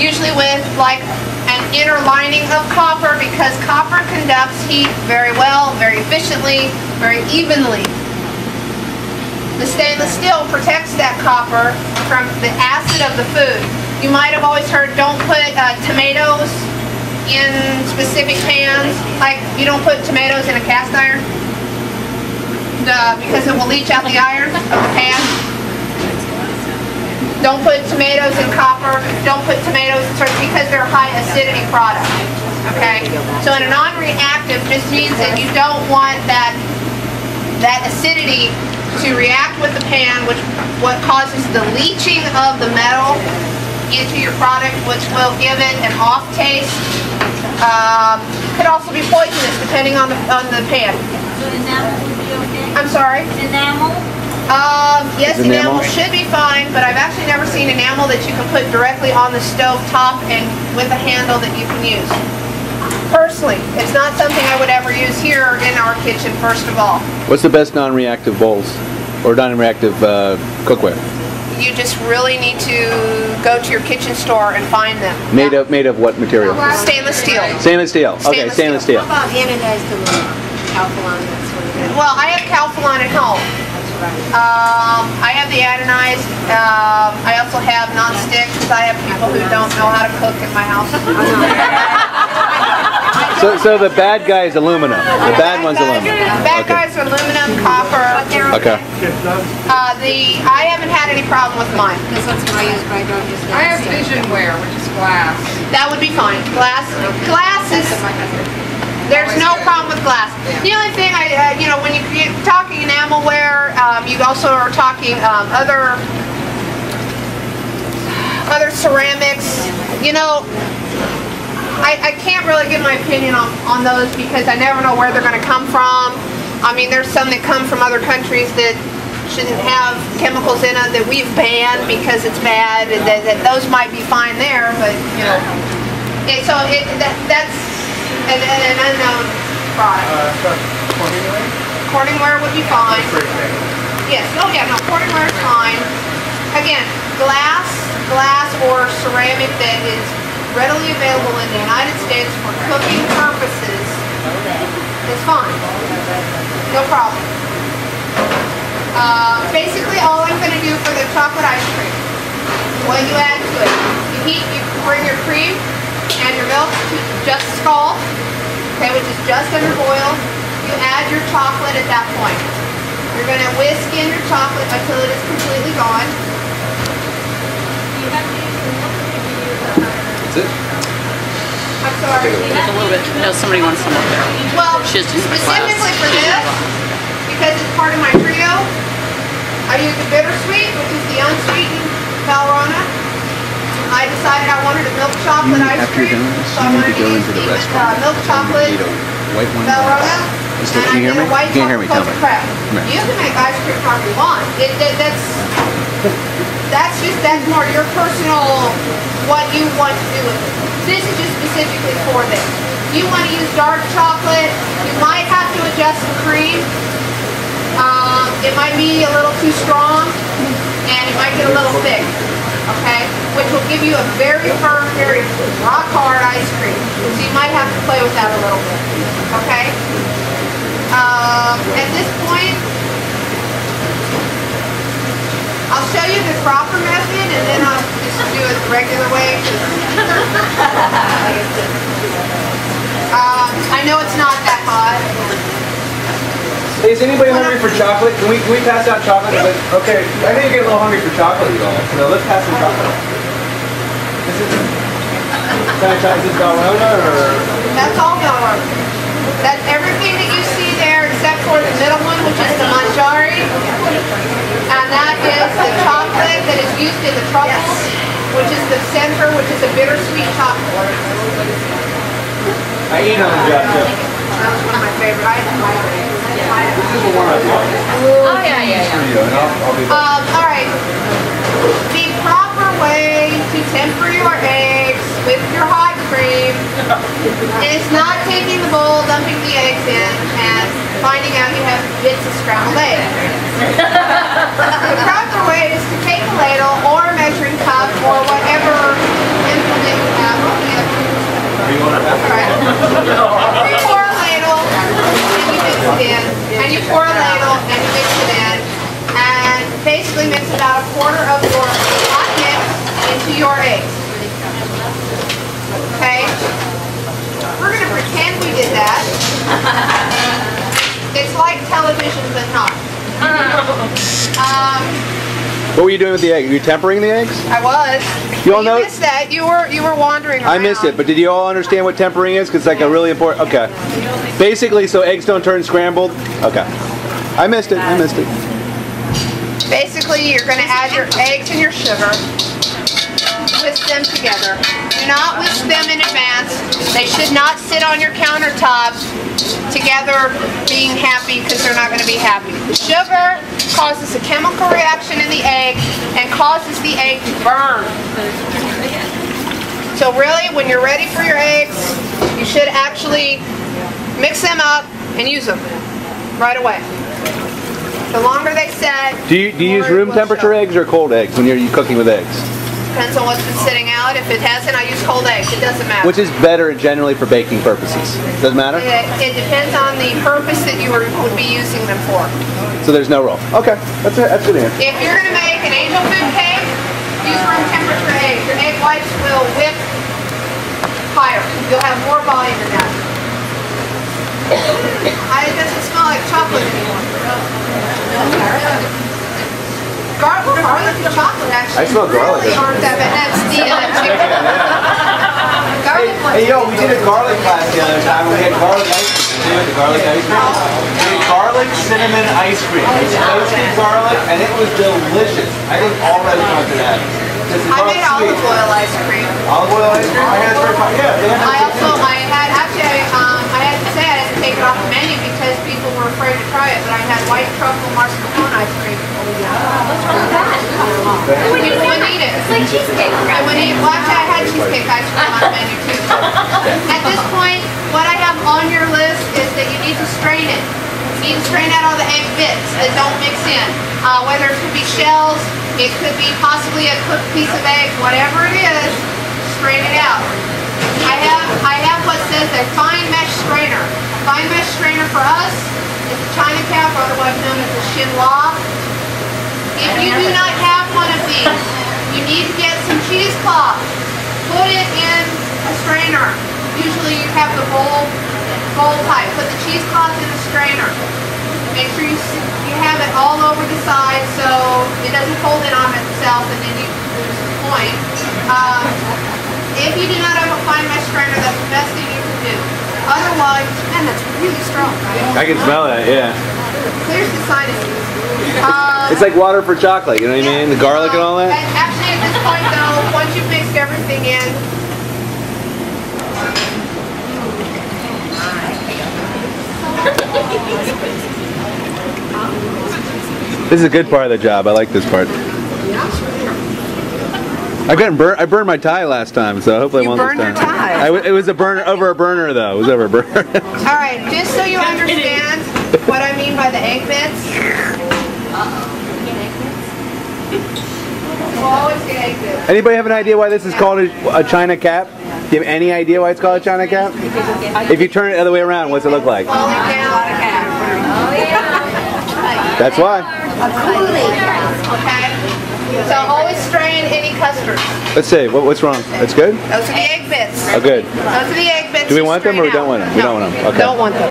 usually with like an inner lining of copper, because copper conducts heat very well, very efficiently, very evenly. The stainless steel protects that copper from the acid of the food. You might have always heard, don't put tomatoes in specific pans. Like, you don't put tomatoes in a cast iron because it will leach out the iron of the pan. Don't put tomatoes in copper. Don't put tomatoes in certain, because they're high acidity products. Okay? So in a non-reactive, just means that you don't want that acidity to react with the pan, which what causes the leaching of the metal into your product, which will give it an off taste. Could also be poisonous depending on the pan. So enamel would be okay? I'm sorry? Enamel? Yes, enamel should be fine, but I've actually never seen enamel that you can put directly on the stove top and with a handle that you can use. Personally, it's not something I would ever use here in our kitchen, first of all. What's the best non-reactive bowls or non-reactive cookware? You just really need to go to your kitchen store and find them. Made of what material? Stainless steel. Stainless steel. Okay, stainless steel. How about anodized aluminum? Calphalon, that's what it is. Well, I have Calphalon at home. I have the anodized. I also have non-stick, because I have people who don't know how to cook at my house. So the bad guy is aluminum. The bad one's aluminum. Bad guys are aluminum, copper. Okay. I haven't had any problem with mine. Because that's what I use, but I don't use that. I have visionware, which is glass. That would be fine. Glass is. There's no problem with glass. The only thing when you're talking enamelware, you also are talking other ceramics. You know, I can't really give my opinion on those, because I never know where they're going to come from. I mean, there's some that come from other countries that shouldn't have chemicals in it that we've banned because it's bad, and that those might be fine there, but you know, that's an unknown product. Cordingware would be fine. Yes. Oh yeah. No, cordingware is fine. Again, glass or ceramic that is readily available in the United States for cooking purposes is fine. No problem. Basically, all I'm going to do for the chocolate ice cream, what you add to it, you bring your cream and your milk to just scald, okay, which is just under boil. You add your chocolate at that point. You're going to whisk in your chocolate until it is completely gone. That's it? I'm sorry. Just a little bit. No, somebody wants some up there. Well, She's just in the specifically class. for this, because it's part of my trio, I use the bittersweet, which is the unsweetened Valrhona. I decided I wanted a milk chocolate ice cream, so I wanted to use the milk chocolate Valrhona, and I did a white chocolate cocoa crab. You can make ice cream however you want. That's more your personal, what you want to do with it. This is just specifically for this. You want to use dark chocolate, you might have to adjust the cream. It might be a little too strong, and it might get a little thick. Okay, which will give you a very firm, very rock hard ice cream. So you might have to play with that a little bit. Okay. At this point, I'll show you the proper method, and then I'll just do it the regular way. I know it's not that hot. Hey, is anybody hungry for chocolate? Can we pass out chocolate? Okay, I think you're getting a little hungry for chocolate, you all. So let's pass some chocolate. Is this Valrhona or? That's all Valrhona. That's everything that you see there except for the middle one, which is the Manjari. And that is the chocolate that is used in the truffles, which is the center, which is a bittersweet chocolate. I eat on the job too. That was one of my favorite items. This is the one I bought. Oh, yeah. I'll be back. All right. The proper way to temper your eggs with your hot cream is not taking the bowl, dumping the eggs in, and finding out you have bits of scrambled eggs. The proper way is to take a ladle or a measuring cup or whatever implement Okay? We're going to pretend we did that. It's like television, but not. What were you doing with the egg? Were you tempering the eggs? I was. You all know- missed that. You were wandering around. I missed it, but did you all understand what tempering is? Because it's like a really important. Okay. Basically, so eggs don't turn scrambled. Okay. I missed it. I missed it. Basically, you're going to add your eggs and your sugar. Whisk them together. Do not whisk them in advance. They should not sit on your countertop together being happy because they're not going to be happy. The sugar causes a chemical reaction in the egg and causes the egg to burn. So really, when you're ready for your eggs, you should actually mix them up and use them right away. The longer they set, Do you use room temperature eggs or cold eggs when you're cooking with eggs? depends on what's been sitting out. If it hasn't, I use cold eggs. It doesn't matter. Which is better generally for baking purposes? Doesn't matter? It depends on the purpose that you would be using them for. So there's no rule. Okay, that's good answer. If you're going to make an angel food cake, use room temperature eggs. Your egg whites will whip higher. You'll have more volume in that. It doesn't smell like chocolate anymore. Garlic and chocolate actually I smell garlic. really aren't that bad. That's the chicken. Garlic Hey, yo, we did a garlic class the other time, and we had garlic ice cream. Did you the garlic ice cream? We had garlic cinnamon ice cream. It's toasted garlic, and it was delicious. I think all restaurants should have it. I made olive oil ice cream. Olive oil ice cream? I had it very fun. Yeah, they have I had to say I had to take it off the menu because people were afraid to try it, but I had white truffle mascarpone ice cream. What's wrong with that? You wouldn't eat it. It's like cheesecake. I wouldn't eat. Well, actually, I had cheesecake ice cream on the menu too. At this point, what I have on your list is that you need to strain it. You need to strain out all the egg bits that don't mix in. Whether it could be shells, it could be possibly a cooked piece of egg, whatever it is, strain it out. I have what says a fine mesh strainer. A fine mesh strainer for us is a China cap, otherwise known as a Shinla. If you do not have one of these, you need to get some cheesecloth. Put it in a strainer. Usually you have the bowl type. Put the cheesecloth in a strainer. Make sure you have it all over the side so it doesn't fold in on itself and then you lose the point. If you do not have a fine mesh strainer, that's the best thing you can do. Otherwise, man, that's really strong, right? I can smell that, yeah. Clears the sinuses. It's like water for chocolate, you know what I mean? The garlic and all that? Actually, at this point, though, once you've mixed everything in, This is a good part of the job. I like this part. I burned my tie last time, so hopefully I won't this time. You burned your tie? It was a burner over a burner though. It was over a burner. all right, just so you understand what I mean by the egg bits. We'll always get egg bits. Anybody have an idea why this is called a China cap? Do you have any idea why it's called a China cap? If you turn it the other way around, what's it look like? That's why. Okay. So always strain any custard. Let's see. What's wrong? That's good? Those are the egg bits. Oh, good. Those are the egg bits. Do we you want them or we strain don't out. want them? We don't want them. Okay. Don't want them.